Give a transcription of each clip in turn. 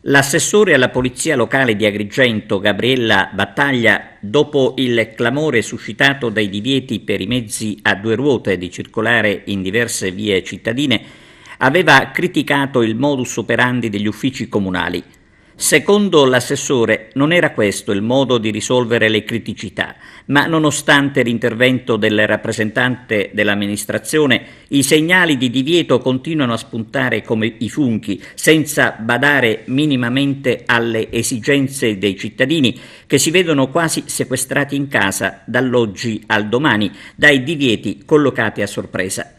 L'assessore alla polizia locale di Agrigento, Gabriella Battaglia, dopo il clamore suscitato dai divieti per i mezzi a due ruote di circolare in diverse vie cittadine, aveva criticato il modus operandi degli uffici comunali. Secondo l'assessore non era questo il modo di risolvere le criticità, ma nonostante l'intervento del rappresentante dell'amministrazione, i segnali di divieto continuano a spuntare come i funghi, senza badare minimamente alle esigenze dei cittadini che si vedono quasi sequestrati in casa dall'oggi al domani dai divieti collocati a sorpresa.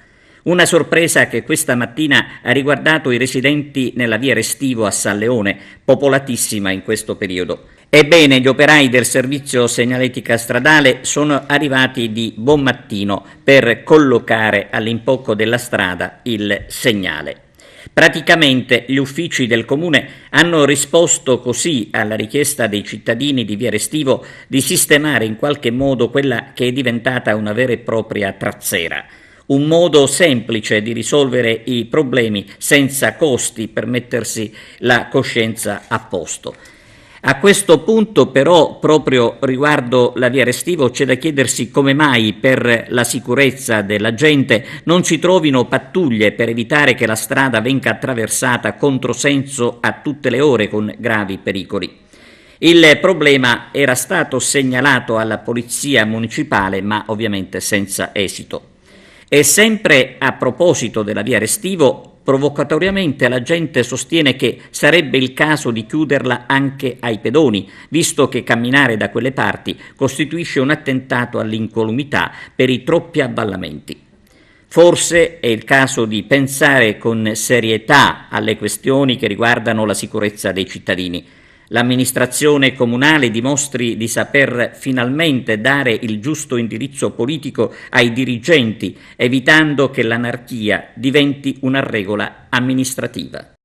Una sorpresa che questa mattina ha riguardato i residenti nella via Restivo a San Leone, popolatissima in questo periodo. Ebbene, gli operai del servizio segnaletica stradale sono arrivati di buon mattino per collocare all'impocco della strada il segnale. Praticamente gli uffici del comune hanno risposto così alla richiesta dei cittadini di via Restivo di sistemare in qualche modo quella che è diventata una vera e propria trazzera. Un modo semplice di risolvere i problemi senza costi per mettersi la coscienza a posto. A questo punto però, proprio riguardo la via Restivo, c'è da chiedersi come mai per la sicurezza della gente non si trovino pattuglie per evitare che la strada venga attraversata controsenso a tutte le ore con gravi pericoli. Il problema era stato segnalato alla polizia municipale, ma ovviamente senza esito. E sempre a proposito della via Restivo, provocatoriamente la gente sostiene che sarebbe il caso di chiuderla anche ai pedoni, visto che camminare da quelle parti costituisce un attentato all'incolumità per i troppi avvallamenti. Forse è il caso di pensare con serietà alle questioni che riguardano la sicurezza dei cittadini. L'amministrazione comunale dimostri di saper finalmente dare il giusto indirizzo politico ai dirigenti, evitando che l'anarchia diventi una regola amministrativa.